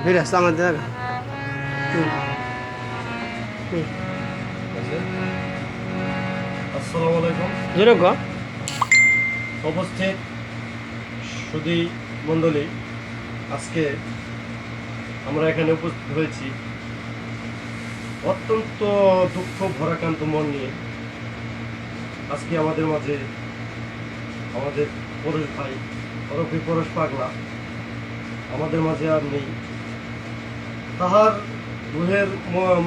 ফিরে আসতে আমাদের জায়গা আসসালামু আলাইকুম। যেরকম উপস্থিত সুধী মণ্ডলী, আজকে আমরা এখানে উপস্থিত হয়েছি অত্যন্ত দুঃখ ভরাক্রান্ত মন নিয়ে। আজকে আমাদের মাঝে আমাদের পরশ ভাই ওরফে পরশ পাগলা আমাদের মাঝে আর নেই। তাহার রুহের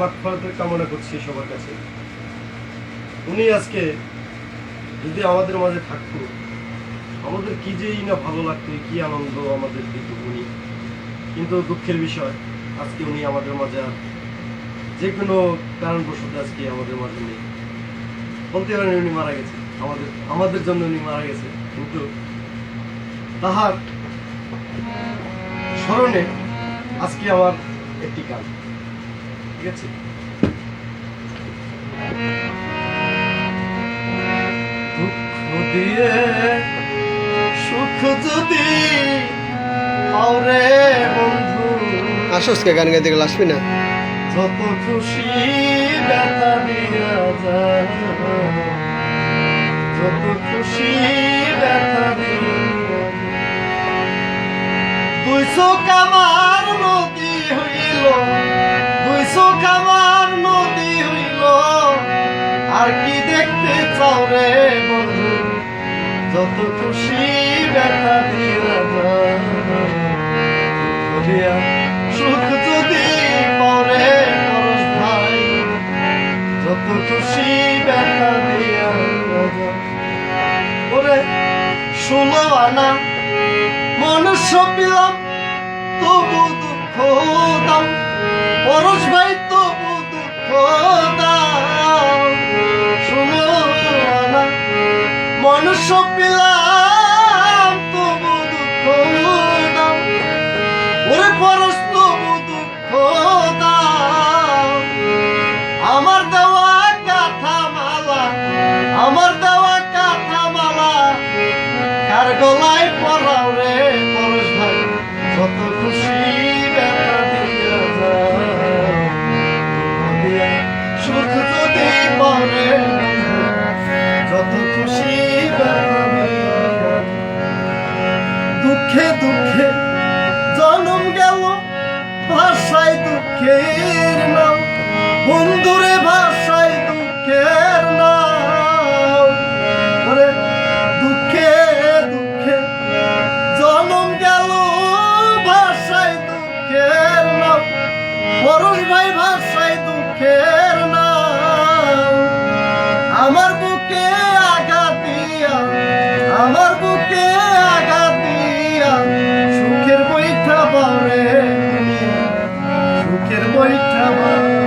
মাগফিরাতের কামনা করছি সবার কাছে। উনি আজকে যদি আমাদের মাঝে থাকতো, আমাদের কি যেই না ভালো লাগতো, কি আনন্দ আমাদের দিত উনি। কিন্তু দুঃখের বিষয়, আজকে উনি আমাদের মাঝে আর যে কোনো কারণবশত আজকে আমাদের মাঝে নেই। বলতে পারেন উনি মারা গেছে, আমাদের জন্য উনি মারা গেছে। কিন্তু তাহার স্মরণে আজকে আমার একটি গান, ঠিক আছে? দুঃখ দিয়ে সুখ যদি আরে বন্ধু, আসোসকে গান গাইতে গেলে আসবি না। যত খুশি ব্যথা দিয়া যা, যত খুশি ব্যথা দিয়া যা। দুই চোখ আমার নদী হইল, দুই চোখ আমার নদী হইল, আর কি দেখতে চাও রে বন্ধু, যত খুশি ব্যথা দিয়া যা। সুখ যদি পরে পরশ ভাই, যত খুশি ব্যথা দিয়া যা। ওরে 16 আনা মনুষ্য পেলাম, তবু দুঃখ দাও পরশ ভাই, তবু দুঃখ দাও। 16 আনা মনুষ্য পেলাম, তবু দুঃখ দাও। ওরে পরশ তবু দুঃখ দাও। আমার দেওয়া কাঁথা মালা, আমার দেওয়া কাঁথা মালা কার গলায় পরাও রে পরশ ভাই, যত খুশি ব্যথা দিয়া যা। সুখ যদি পরে যত খুশি ব্যথা দিয়া যা। দুঃখে দুঃখে জনম গেল, ভাষায় দুঃখের নাম, বন্ধুরে ভাষায় দুঃখের নাম। ওরে দুঃখে দুঃখে জনম গেল, ভাষায় দুঃখের নাম, পরশ ভাই ভাষায় দুঃখের নাম। আমার বুকে আঘাত দিয়া, আমার বুকে আঘাত দিয়া, সুখের বৈঠা বারে দুনিয়া, সুখের বৈঠা বারে।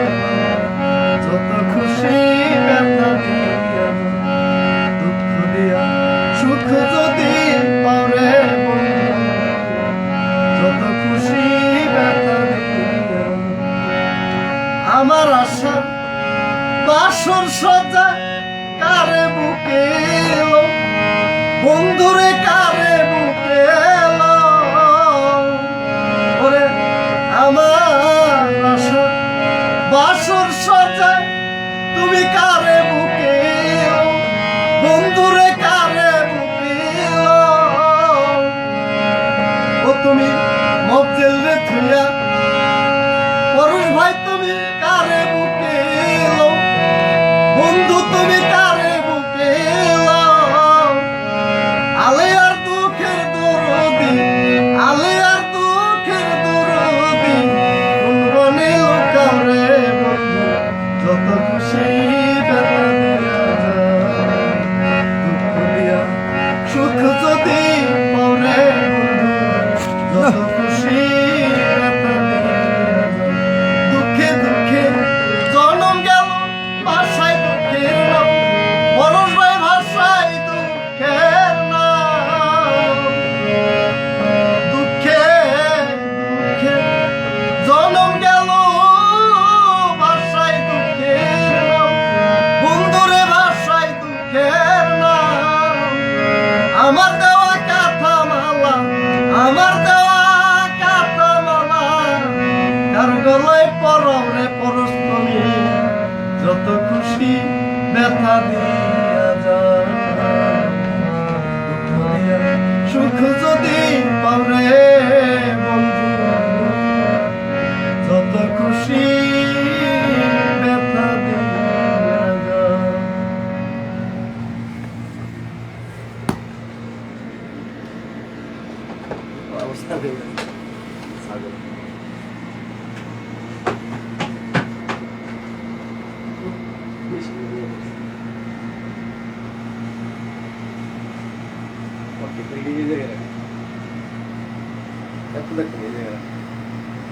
যত খুশি ব্যথা দিয়া দুঃখ দিয়া, সুখ যদি পারে বন্ধু, যত খুশি ব্যথা দিয়া। আমার আশা বাসর সজা কারে বুকে এলো, বন্ধুরে কারে বুকে এলো। ওরে আমার আশা বাসর সজায়, তুমি কারে বুকে এলো, বন্ধুরে কারে বুকে এলো। ও তুমি মফজেল রে থুইয়া, পরশ ভাই তুমি কারে বুকে এলো, বন্ধু তুমি পররে পরশ তুমি যত খুশি ব্যথা দিয়া যা সুখ যদি পারে বন্ধু যত খুশি ব্যথা দিয়া যা। অবস্থা হয়ে গেছে ছাগল। এত দেখো